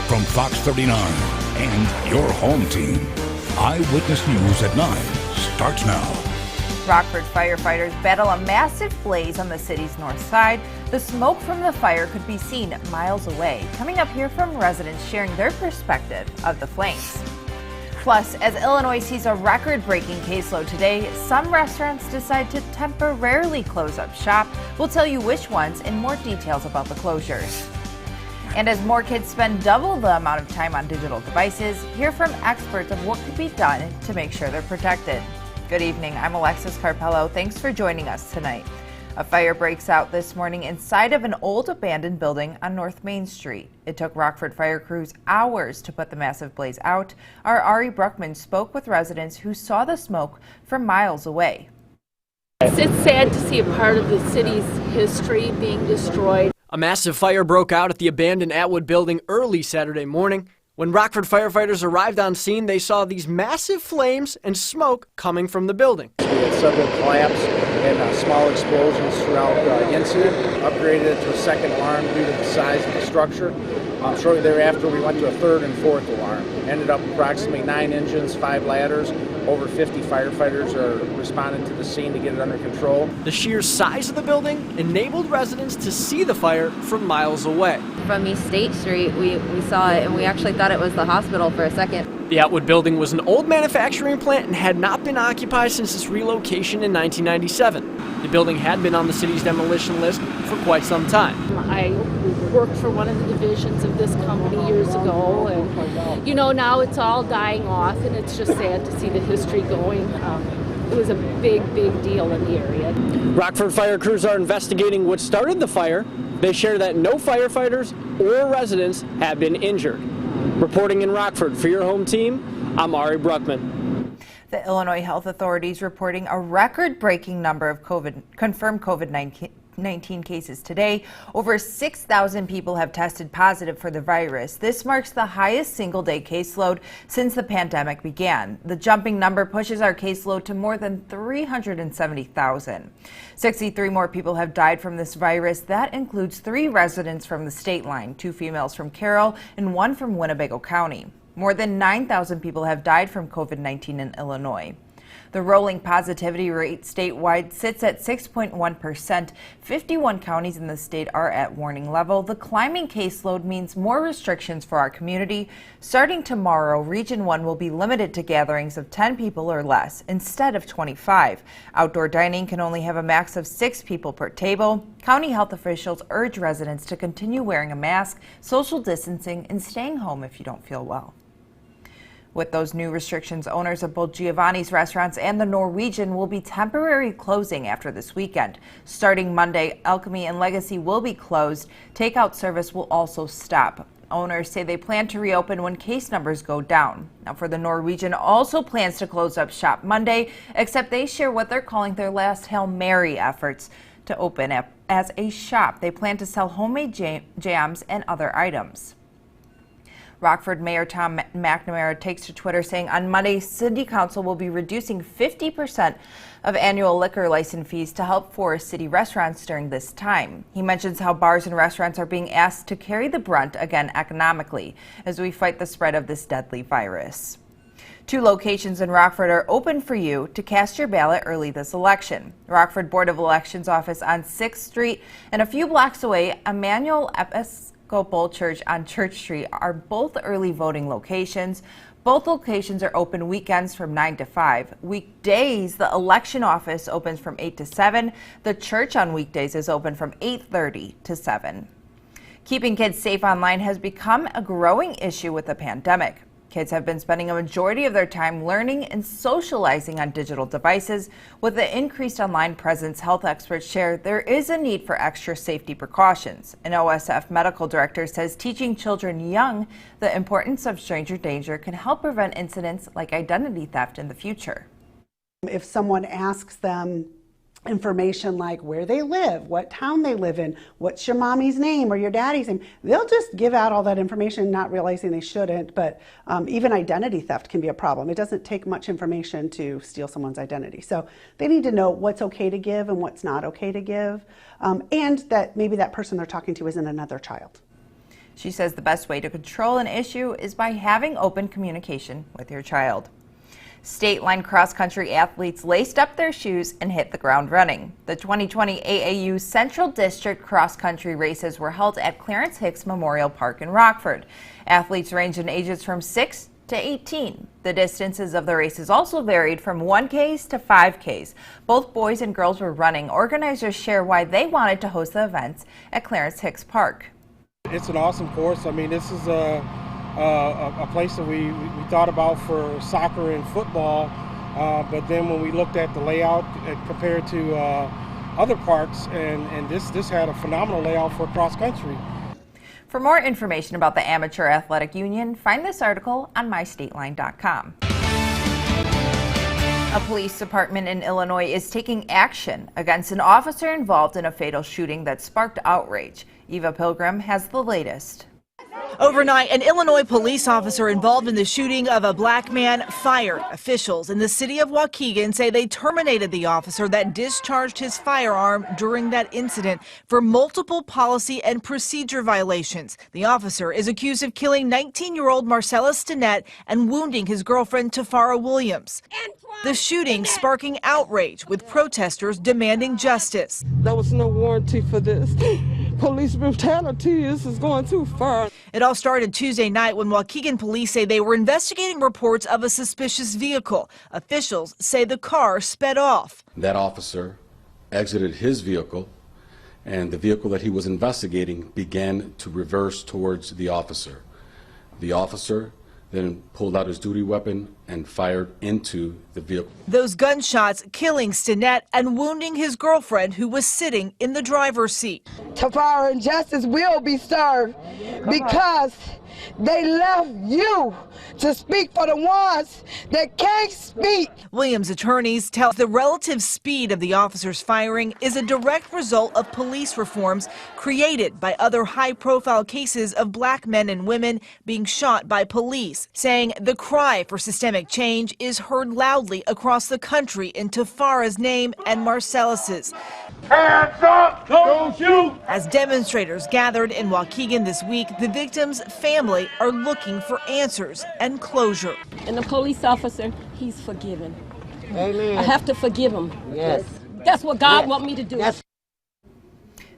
from Fox 39 and your home team. Eyewitness News at 9 starts now. Rockford firefighters battle a massive blaze on the city's north side. The smoke from the fire could be seen miles away. Coming up here from residents sharing their perspective of the flames. Plus, as Illinois sees a record-breaking caseload today, some restaurants decide to temporarily close up shop. We'll tell you which ones and more details about the closures. And as more kids spend double the amount of time on digital devices, hear from experts of what could be done to make sure they're protected. Good evening, I'm Alexis Carpello. Thanks for joining us tonight. A fire breaks out this morning inside of an old abandoned building on North Main Street. It took Rockford fire crews hours to put the massive blaze out. Our Ari Bruckman spoke with residents who saw the smoke from miles away. It's sad to see a part of the city's history being destroyed. A massive fire broke out at the abandoned Atwood building early Saturday morning. When Rockford firefighters arrived on scene, they saw these massive flames and smoke coming from the building. We had several collapse and small explosions throughout the incident. Upgraded it to a second alarm due to the size of the structure. Shortly thereafter, we went to a third and fourth alarm. Ended up approximately 9 engines, 5 ladders. Over 50 firefighters are responding to the scene to get it under control. The sheer size of the building enabled residents to see the fire from miles away. From East State Street, we saw it, and we actually thought it was the hospital for a second. The Atwood building was an old manufacturing plant and had not been occupied since its relocation in 1997. The building had been on the city's demolition list for quite some time. I worked for one of the divisions of this company years ago, and now it's all dying off, and it's just sad to see the history going. It was a big deal in the area. Rockford fire crews are investigating what started the fire. They share that no firefighters or residents have been injured. Reporting in Rockford for your home team, I'm Ari Bruckman. The Illinois Health Authorities reporting a record-breaking number of confirmed COVID-19 cases today. Over 6,000 people have tested positive for the virus. This marks the highest single-day caseload since the pandemic began. The jumping number pushes our caseload to more than 370,000. 63 more people have died from this virus. That includes 3 residents from the state line, 2 females from Carroll and 1 from Winnebago County. More than 9,000 people have died from COVID-19 in Illinois. The rolling positivity rate statewide sits at 6.1%. 51 counties in the state are at warning level. The climbing caseload means more restrictions for our community. Starting tomorrow, Region 1 will be limited to gatherings of 10 people or less instead of 25. Outdoor dining can only have a max of 6 people per table. County health officials urge residents to continue wearing a mask, social distancing, and staying home if you don't feel well. With those new restrictions, owners of both Giovanni's restaurants and the Norwegian will be temporarily closing after this weekend. Starting Monday, Alchemy and Legacy will be closed. Takeout service will also stop. Owners say they plan to reopen when case numbers go down. Now, for the Norwegian, also plans to close up shop Monday, except they share what they're calling their last Hail Mary efforts to open up as a shop. They plan to sell homemade jams and other items. Rockford Mayor Tom McNamara takes to Twitter saying on Monday, City Council will be reducing 50% of annual liquor license fees to help Forest City restaurants during this time. He mentions how bars and restaurants are being asked to carry the brunt again economically as we fight the spread of this deadly virus. 2 locations in Rockford are open for you to cast your ballot early this election. Rockford Board of Elections office on 6th Street and a few blocks away, Emmanuel Episcopal Church on Church Street are both early voting locations. Both locations are open weekends from 9 to 5. Weekdays, the election office opens from 8 to 7. The church on weekdays is open from 8:30 to 7. Keeping kids safe online has become a growing issue with the pandemic. Kids have been spending a majority of their time learning and socializing on digital devices. With the increased online presence, health experts share there is a need for extra safety precautions. An OSF medical director says teaching children young the importance of stranger danger can help prevent incidents like identity theft in the future. If someone asks them information like where they live, what town they live in, what's your mommy's name or your daddy's name, they'll just give out all that information, not realizing they shouldn't. But even identity theft can be a problem. It doesn't take much information to steal someone's identity. So they need to know what's okay to give and what's not okay to give, and that maybe that person they're talking to isn't another child. She says the best way to control an issue is by having open communication with your child. State line cross country athletes laced up their shoes and hit the ground running. The 2020 AAU Central District cross country races were held at Clarence Hicks Memorial Park in Rockford. Athletes range in ages from 6 to 18. The distances of the races also varied from 1Ks to 5Ks. Both boys and girls were running. Organizers share why they wanted to host the events at Clarence Hicks Park. It's an awesome course. I mean, this is a place that we thought about for soccer and football, but then when we looked at the layout compared to other parks, and this had a phenomenal layout for cross country. For more information about the Amateur Athletic Union, find this article on mystateline.com. A police department in Illinois is taking action against an officer involved in a fatal shooting that sparked outrage. Eva Pilgrim has the latest. Overnight, an Illinois police officer involved in the shooting of a black man fired. Officials in the city of Waukegan say they terminated the officer that discharged his firearm during that incident for multiple policy and procedure violations. The officer is accused of killing 19-year-old Marcellus Stinnett and wounding his girlfriend Tafara Williams. The shooting sparking outrage, with protesters demanding justice. There was no warranty for this. Police brutality is going too far. It all started Tuesday night when Waukegan police say they were investigating reports of a suspicious vehicle. Officials say the car sped off. That officer exited his vehicle, and the vehicle that he was investigating began to reverse towards the officer. The officer then pulled out his duty weapon and fired into the vehicle. Those gunshots killing Stinnett and wounding his girlfriend, who was sitting in the driver's seat. Tafara and justice will be served because they left you to speak for the ones that can't speak. Williams' attorneys tell the relative speed of the officer's firing is a direct result of police reforms created by other high-profile cases of black men and women being shot by police, saying the cry for systemic change is heard loudly across the country in Tafara's name and Marcellus's. Hands up! Don't shoot! As demonstrators gathered in Waukegan this week, the victim's family are looking for answers and closure. And the police officer, he's forgiven. Amen. I have to forgive him. Yes. That's what God wants me to do. Yes.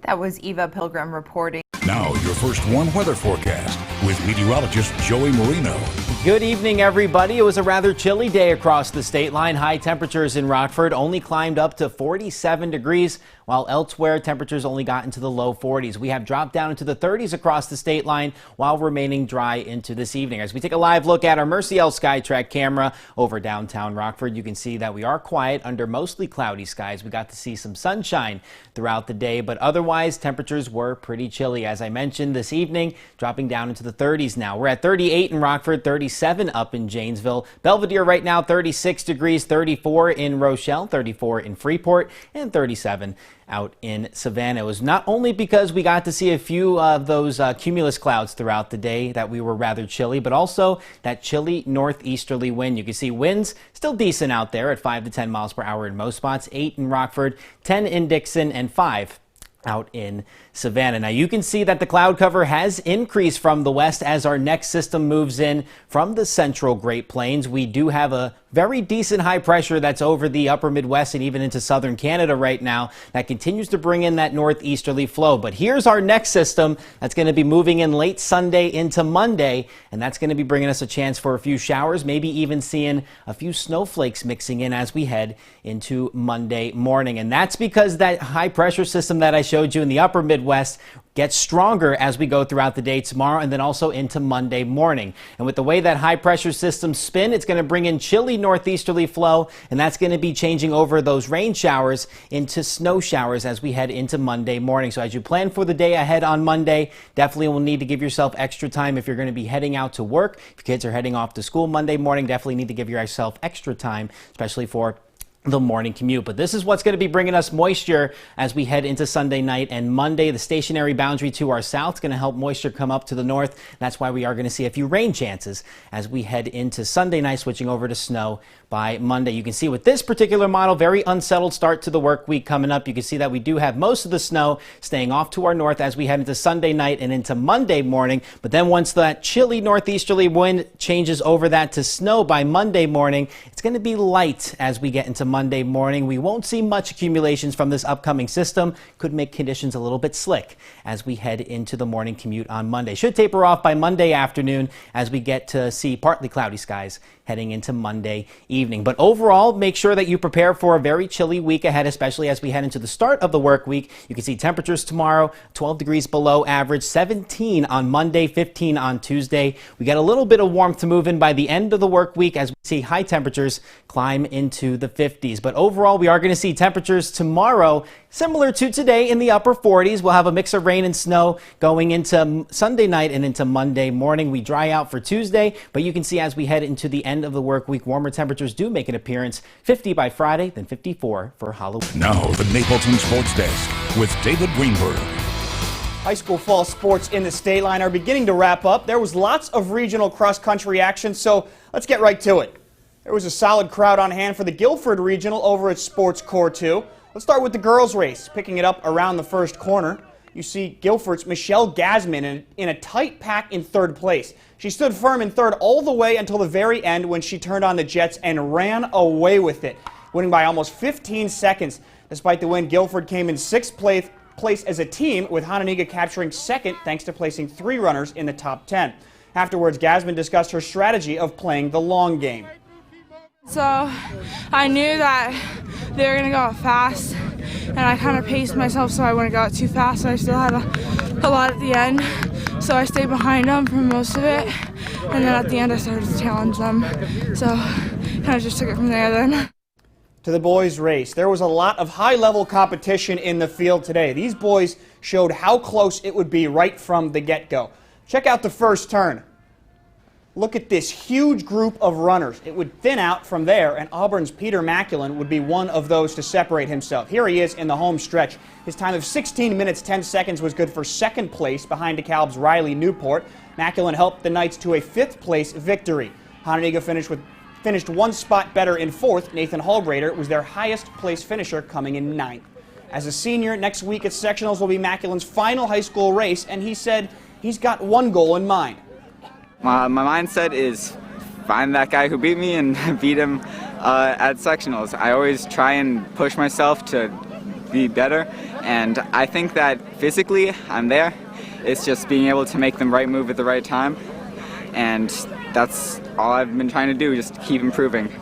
That was Eva Pilgrim reporting. Now, your first warm weather forecast with meteorologist Joey Marino. Good evening, everybody. It was a rather chilly day across the state line. High temperatures in Rockford only climbed up to 47 degrees, while elsewhere temperatures only got into the low 40s. We have dropped down into the 30s across the state line while remaining dry into this evening. As we take a live look at our Mercy L SkyTrack camera over downtown Rockford, you can see that we are quiet under mostly cloudy skies. We got to see some sunshine throughout the day, but otherwise temperatures were pretty chilly. As I mentioned, this evening dropping down into the 30s now. We're at 38 in Rockford, 37 up in Janesville. Belvedere right now 36 degrees, 34 in Rochelle, 34 in Freeport, and 37 out in Savannah. It was not only because we got to see a few of those cumulus clouds throughout the day that we were rather chilly, but also that chilly northeasterly wind. You can see winds still decent out there at 5 to 10 miles per hour in most spots, 8 in Rockford, 10 in Dixon, and 5 out in Savannah. Now you can see that the cloud cover has increased from the west as our next system moves in from the central Great Plains. We do have a very decent high pressure that's over the upper Midwest and even into southern Canada right now that continues to bring in that northeasterly flow. But here's our next system that's going to be moving in late Sunday into Monday, and that's going to be bringing us a chance for a few showers, maybe even seeing a few snowflakes mixing in as we head into Monday morning. And that's because that high pressure system that I showed you in the upper Midwest gets stronger as we go throughout the day tomorrow and then also into Monday morning. And with the way that high pressure systems spin, it's going to bring in chilly northeasterly flow, and that's going to be changing over those rain showers into snow showers as we head into Monday morning. So as you plan for the day ahead on Monday, definitely will need to give yourself extra time if you're going to be heading out to work. If your kids are heading off to school Monday morning, definitely need to give yourself extra time, especially for the morning commute. But this is what's going to be bringing us moisture as we head into Sunday night and Monday. The stationary boundary to our south is going to help moisture come up to the north. That's why we are going to see a few rain chances as we head into Sunday night, switching over to snow by Monday. You can see with this particular model, very unsettled start to the work week coming up. You can see that we do have most of the snow staying off to our north as we head into Sunday night and into Monday morning. But then once that chilly northeasterly wind changes over that to snow by Monday morning, it's going to be light as we get into Monday morning. We won't see much accumulations from this upcoming system. Could make conditions a little bit slick as we head into the morning commute on Monday. Should taper off by Monday afternoon as we get to see partly cloudy skies heading into Monday evening. But overall, make sure that you prepare for a very chilly week ahead, especially as we head into the start of the work week. You can see temperatures tomorrow, 12 degrees below average, 17 on Monday, 15 on Tuesday. We get a little bit of warmth to move in by the end of the work week as we see high temperatures climb into the 50s. But overall, we are going to see temperatures tomorrow similar to today in the upper 40s. We'll have a mix of rain and snow going into Sunday night and into Monday morning. We dry out for Tuesday, but you can see as we head into the end of the work week, warmer temperatures do make an appearance. 50 by Friday, then 54 for Halloween. Now the Napleton Sports Desk with David Greenberg. High school fall sports in the state line are beginning to wrap up. There was lots of regional cross-country action, so let's get right to it. There was a solid crowd on hand for the Guilford Regional over at Sports Core 2. Let's start with the girls' race, picking it up around the first corner. You see Guilford's Michelle Gasman in a tight pack in third place. She stood firm in third all the way until the very end when she turned on the jets and ran away with it, winning by almost 15 seconds. Despite the win, Guilford came in sixth place as a team, with Hononegah capturing second thanks to placing 3 runners in the top 10. Afterwards, Gasman discussed her strategy of playing the long game. So I knew that they were going to go out fast, and I kind of paced myself so I wouldn't go out too fast. So I still had a lot at the end, so I stayed behind them for most of it, and then at the end I started to challenge them. So kind of just took it from there then. To the boys' race, there was a lot of high-level competition in the field today. These boys showed how close it would be right from the get-go. Check out the first turn. Look at this huge group of runners. It would thin out from there, and Auburn's Peter Maculin would be one of those to separate himself. Here he is in the home stretch. His time of 16 minutes 10 seconds was good for second place behind DeKalb's Riley Newport. Maculin helped the Knights to a 5th place victory. Hononegah finished one spot better in 4th. Nathan Hallbrader was their highest place finisher, coming in 9th. As a senior, next week at sectionals will be Maculin's final high school race, and he said he's got one goal in mind. My mindset is find that guy who beat me and beat him at sectionals. I always try and push myself to be better, and I think that physically I'm there. It's just being able to make the right move at the right time, and that's all I've been trying to do, just keep improving.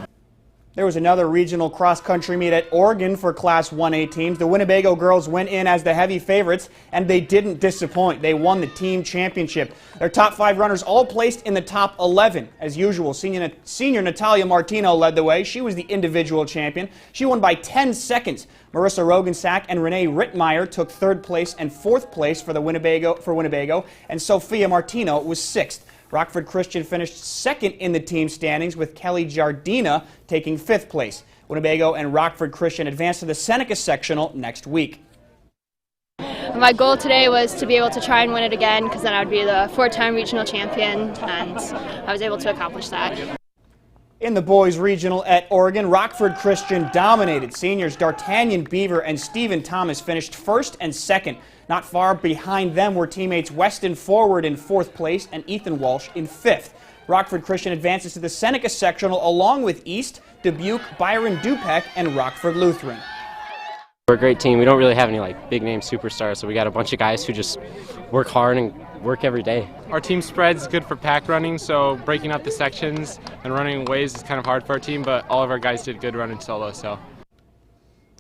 There was another regional cross-country meet at Oregon for Class 1A teams. The Winnebago girls went in as the heavy favorites, and they didn't disappoint. They won the team championship. Their top 5 runners all placed in the top 11. As usual, senior Natalia Martino led the way. She was the individual champion. She won by 10 seconds. Marissa Rogensack and Renee Rittmeyer took 3rd place and 4th place for Winnebago, and Sophia Martino was 6th. Rockford Christian finished 2nd in the team standings, with Kelly Jardina taking 5th place. Winnebago and Rockford Christian advanced to the Seneca sectional next week. My goal today was to be able to try and win it again, because then I would be the 4-time regional champion, and I was able to accomplish that. In the boys' regional at Oregon, Rockford Christian dominated. Seniors D'Artagnan Beaver and Stephen Thomas finished 1st and 2nd. Not far behind them were teammates Weston Forward in 4th place and Ethan Walsh in 5th. Rockford Christian advances to the Seneca sectional along with East, Dubuque, Byron Dupek, and Rockford Lutheran. We're a great team. We don't really have any big name superstars, so we got a bunch of guys who just work hard and work every day. Our team spread is good for pack running, so breaking up the sections and running in waves is kind of hard for our team, but all of our guys did good running solo.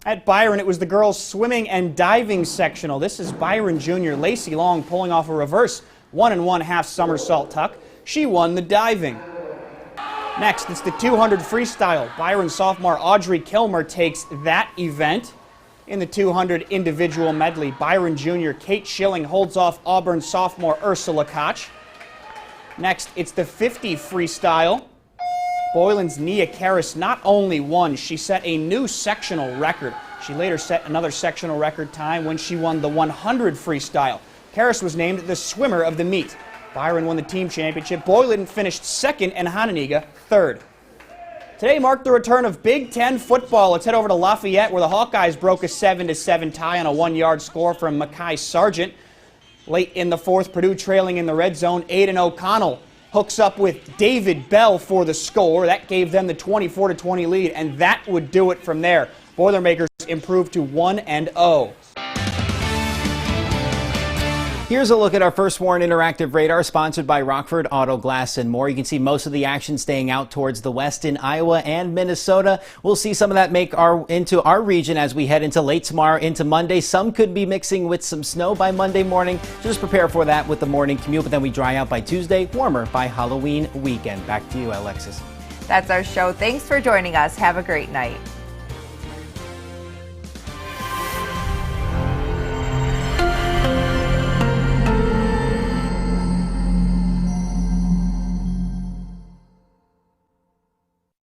At Byron, it was the girls' swimming and diving sectional. This is Byron Jr. Lacey Long pulling off a reverse 1 1/2 somersault tuck. She won the diving. Next, it's the 200 freestyle. Byron sophomore Audrey Kilmer takes that event. In the 200 individual medley, Byron Jr. Kate Schilling holds off Auburn sophomore Ursula Koch. Next, it's the 50 freestyle. Boylan's Nia Karras not only won, she set a new sectional record. She later set another sectional record time when she won the 100 freestyle. Karras was named the swimmer of the meet. Byron won the team championship. Boylan finished second and Hononegah third. Today marked the return of Big Ten football. Let's head over to Lafayette where the Hawkeyes broke a 7-7 tie on a 1-yard score from Mackay Sargent. Late in the fourth, Purdue trailing in the red zone. Aiden O'Connell hooks up with David Bell for the score. That gave them the 24-20 lead, and that would do it from there. Boilermakers improved to 1-0. Here's a look at our First Warn Interactive Radar, sponsored by Rockford Auto Glass and more. You can see most of the action staying out towards the west in Iowa and Minnesota. We'll see some of that make into our region as we head into late tomorrow into Monday. Some could be mixing with some snow by Monday morning. Just prepare for that with the morning commute, but then we dry out by Tuesday, warmer by Halloween weekend. Back to you, Alexis. That's our show. Thanks for joining us. Have a great night.